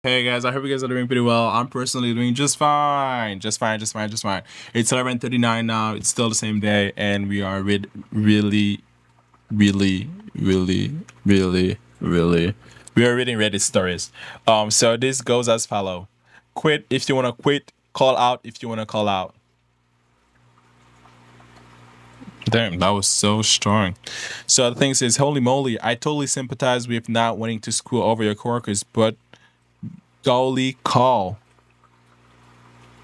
Hey guys, I hope you guys are doing pretty well. I'm personally doing just fine. Just fine, just fine, just fine. It's 11:39 now. It's still the same day, and we are with really, really, really. We are reading Reddit stories. So this goes as follow. Quit if you wanna quit, call out if you wanna call out. Damn, that was so strong. So the thing is, holy moly, I totally sympathize with not wanting to screw over your coworkers, but golly call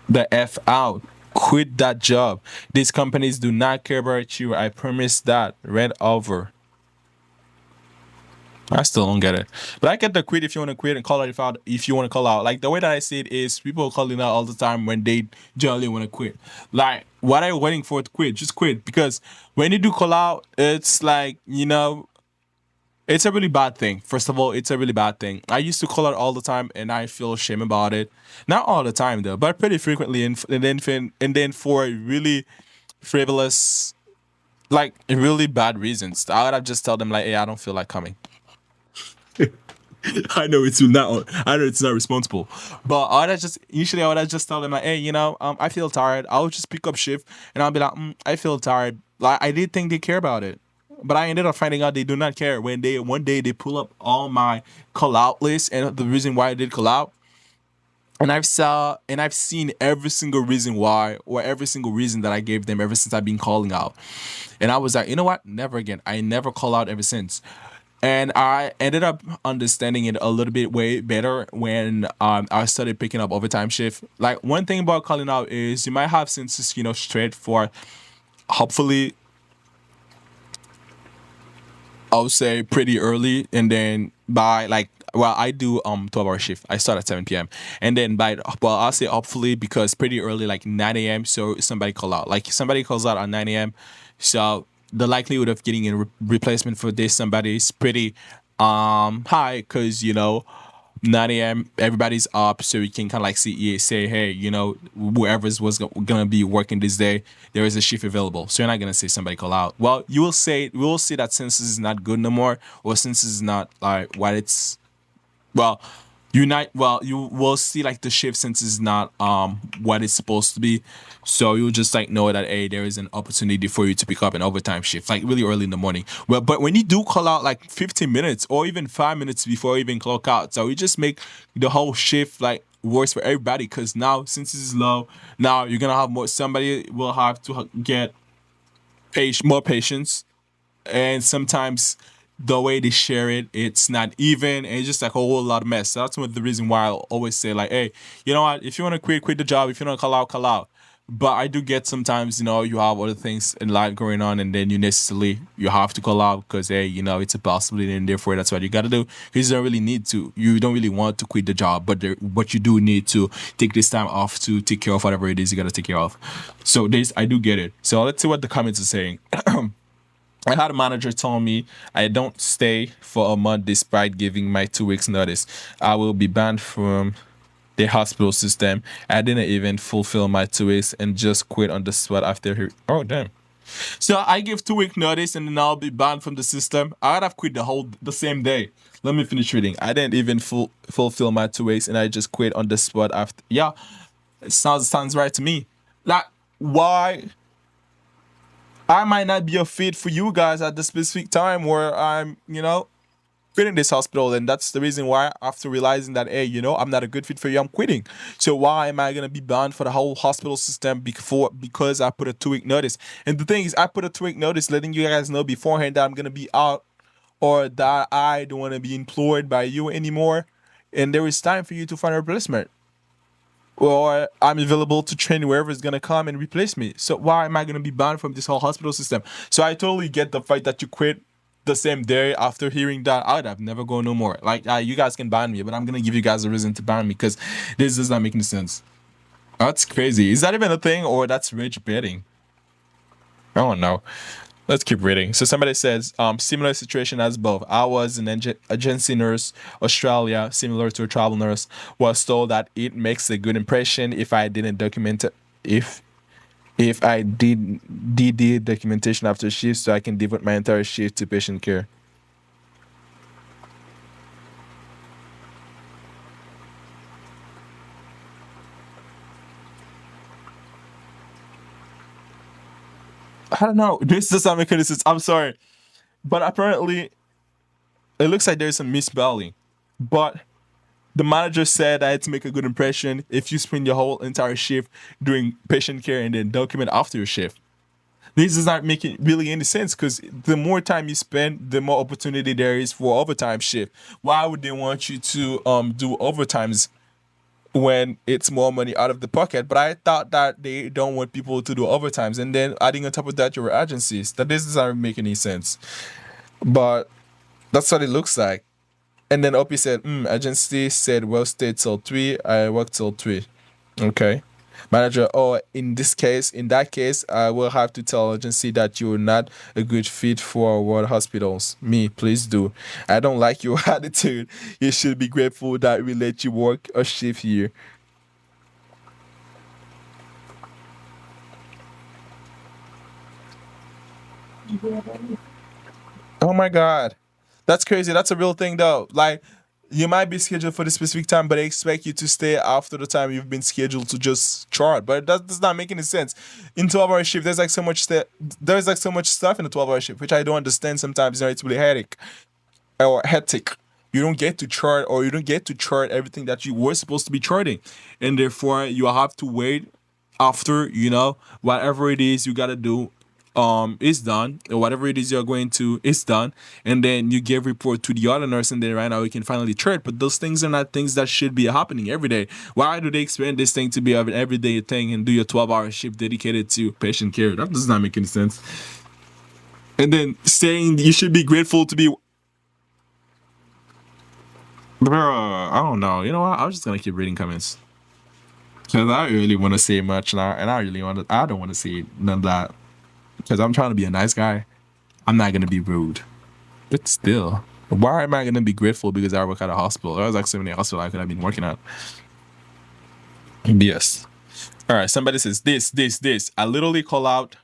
the F out. Quit that job. These companies do not care about you. I promise that. Read over. I still don't get it. But I get the quit if you want to quit and call it out if you want to call out. Like the way that I see it is people are calling out all the time when they generally want to quit. Like, what are you waiting for to quit? Just quit. Because when you do call out, it's like, it's a really bad thing. First of all, it's a really bad thing. I used to call out all the time, and I feel shame about it. Not all the time though, but pretty frequently. And then for really frivolous, like really bad reasons, I would have just tell them like, "Hey, I don't feel like coming." I know it's not. I know it's not responsible, but I would have just tell them like, "Hey, I feel tired." I'll just pick up shift, and I'll be like, "I feel tired." Like I did think they care about it, but I ended up finding out they do not care when they one day they pull up all my call out list and the reason why I did call out. And I've seen every single reason why, or every single reason that I gave them ever since I've been calling out. And I was like, you know what? Never again. I never call out ever since. And I ended up understanding it a little bit way better when I started picking up overtime shift. Like one thing about calling out is you might have census, straight for hopefully I would say pretty early, and then by like, well, I do 12-hour shift. I start at 7 p.m. and then I'll say hopefully because pretty early, like 9 a.m. So somebody call out, like somebody calls out at 9 a.m. So the likelihood of getting a replacement for this somebody is pretty high because 9 a.m. everybody's up, so you can kind of like see, yeah, say, hey, whoever's was gonna be working this day, there is a shift available. So you're not gonna say somebody call out. Well, we will say that census is not good no more, or census is not like what it's well, you will see like the shift since it's not what it's supposed to be. So you'll just like know that hey, there is an opportunity for you to pick up an overtime shift like really early in the morning. Well, but when you do call out like 15 minutes or even 5 minutes before you even clock out, so you just make the whole shift like worse for everybody because now since it's low, now you're gonna have more somebody will have to get more patience, and sometimes the way they share it, it's not even, and it's just like a whole lot of mess. So that's one of the reason why I always say like, hey, you know what? If you want to quit, quit the job. If you want to call out, call out. But I do get sometimes, you have other things in life going on, and then you have to call out because hey, it's a possibility, and therefore that's what you got to do. Because you don't really need to, you don't really want to quit the job, but you do need to take this time off to take care of whatever it is you got to take care of. So this, I do get it. So let's see what the comments are saying. I had a manager tell me I don't stay for a month despite giving my 2 weeks notice. I will be banned from the hospital system. I didn't even fulfill my 2 weeks and just quit on the spot after he. Oh damn! So I give 2 week notice and then I'll be banned from the system. I'd have quit the same day. Let me finish reading. I didn't even fulfill my 2 weeks and I just quit on the spot after. Yeah, it sounds right to me. Like why? I might not be a fit for you guys at the specific time where I'm, quitting this hospital. And that's the reason why, after realizing that, hey, I'm not a good fit for you, I'm quitting. So why am I going to be banned for the whole hospital system because I put a 2 week notice? And the thing is, I put a 2 week notice letting you guys know beforehand that I'm going to be out or that I don't want to be employed by you anymore. And there is time for you to find a replacement, or I'm available to train whoever is gonna come and replace me. So why am I gonna be banned from this whole hospital system? So I totally get the fact that you quit the same day after hearing that. I'd have never go no more. Like you guys can ban me, but I'm gonna give you guys a reason to ban me because this does not make any sense. That's crazy. Is that even a thing, or that's rich betting? I don't know. Let's keep reading. So somebody says, similar situation as both. I was an agency nurse, Australia, similar to a travel nurse. Was told that it makes a good impression if I didn't document it, if I did the documentation after shift, so I can devote my entire shift to patient care. I don't know. This does not make any sense. I'm sorry, but apparently it looks like there's some misspelling. But the manager said that to make a good impression, if you spend your whole entire shift doing patient care and then document after your shift. This is not making really any sense because the more time you spend, the more opportunity there is for overtime shift. Why would they want you to do overtimes when it's more money out of the pocket? But I thought that they don't want people to do overtimes, and then adding on top of that your agencies. That this doesn't make any sense. But that's what it looks like. And then Opie said, agency said well stay till 3. I work till 3. Okay. Manager, oh, in that case, I will have to tell agency that you're not a good fit for world hospitals. Me, please do. I don't like your attitude. You should be grateful that we let you work a shift here. Oh my god. That's crazy. That's a real thing though. Like you might be scheduled for the specific time, but they expect you to stay after the time you've been scheduled to just chart. But that does not make any sense. In 12-hour shift, there's like so much stuff in the 12-hour shift, which I don't understand sometimes. It's really headache or hectic. You don't get to chart or you don't get to chart everything that you were supposed to be charting. And therefore you have to wait after, whatever it is you gotta do is done, or whatever it is you're going to is done, and then you give report to the other nurse, and then right now we can finally chart. But those things are not things that should be happening every day. Why do they expand this thing to be an everyday thing and do your 12-hour shift dedicated to patient care? That does not make any sense. And then saying you should be grateful to be. Bro, I don't know. You know what? I'm just gonna keep reading comments because I really want to say much now, and I really want to. I don't want to say none of that because I'm trying to be a nice guy. I'm not gonna be rude, but still, why am I gonna be grateful because I work at a hospital? There was like so many hospitals I could have been working at. Yes. All right. Somebody says this. I literally call out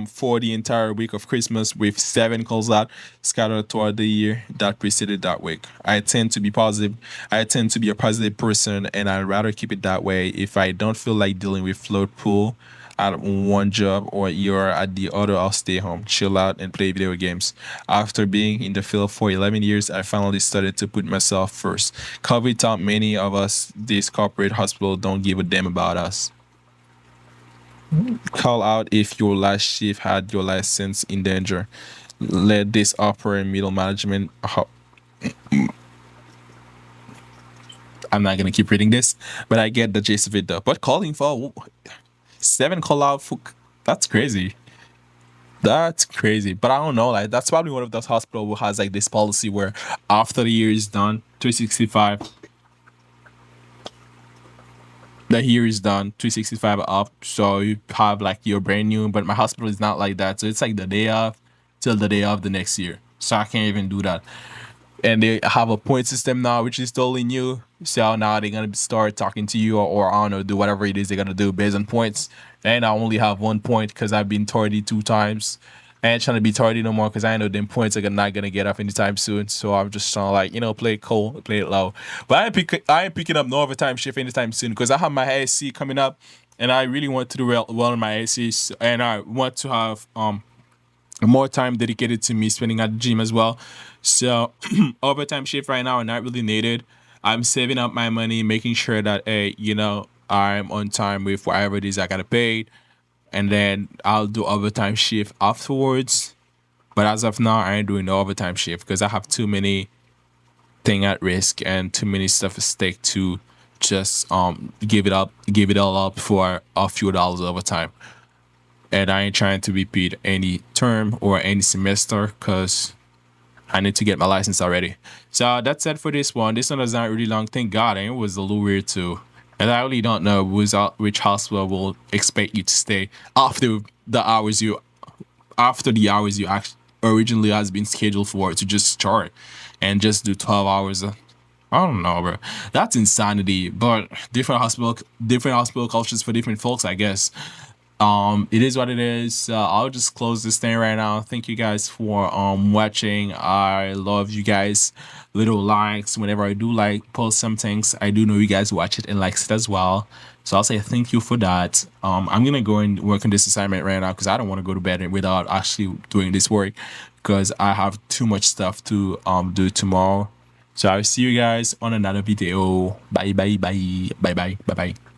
for the entire week of Christmas with 7 calls out scattered throughout the year that preceded that week. I tend to be positive. I tend to be a positive person, and I'd rather keep it that way. If I don't feel like dealing with float pool at one job or you're at the other, I'll stay home, chill out, and play video games. After being in the field for 11 years, I finally started to put myself first. COVID taught many of us these corporate hospitals don't give a damn about us. Call out if your last shift had your license in danger. Let this upper and middle management. I'm not gonna keep reading this, but I get the gist of it though. But calling for 7 call out for that's crazy. That's crazy. But I don't know. Like that's probably one of those hospitals who has like this policy where after the year is done, 365, the year is done, 365 up. So you have like your brand new. But my hospital is not like that. So it's like the day of till the day of the next year. So I can't even do that. And they have a point system now, which is totally new. So now they're gonna start talking to you, or I don't know, do whatever it is they're gonna do based on points. And I only have 1 point because I've been tardy 2 times. I ain't trying to be tardy no more because I know them points are not gonna get off anytime soon. So I'm just trying to like play it cool, play it low. But I ain't picking up no overtime shift anytime soon because I have my ASC coming up, and I really want to do well in my ASC, and I want to have more time dedicated to me spending at the gym as well. So overtime shift right now are not really needed. I'm saving up my money, making sure that hey, I'm on time with whatever it is I gotta pay, and then I'll do overtime shift afterwards. But as of now, I ain't doing the overtime shift because I have too many thing at risk and too many stuff at stake to just give it all up for a few dollars overtime. And I ain't trying to repeat any term or any semester because I need to get my license already. So that's it for this one. This one was not really long. Thank God, and it was a little weird too. And I really don't know which hospital will expect you to stay after the hours you actually originally has been scheduled for to just start and just do 12 hours. I don't know, bro. That's insanity. But different hospital cultures for different folks, I guess. It is what it is. I'll just close this thing right now. Thank you guys for watching. I love you guys. Little likes whenever I do like post some things. I do know you guys watch it and likes it as well. So I'll say thank you for that. I'm gonna go and work on this assignment right now because I don't want to go to bed without actually doing this work because I have too much stuff to do tomorrow. So I'll see you guys on another video. Bye bye bye bye bye bye bye.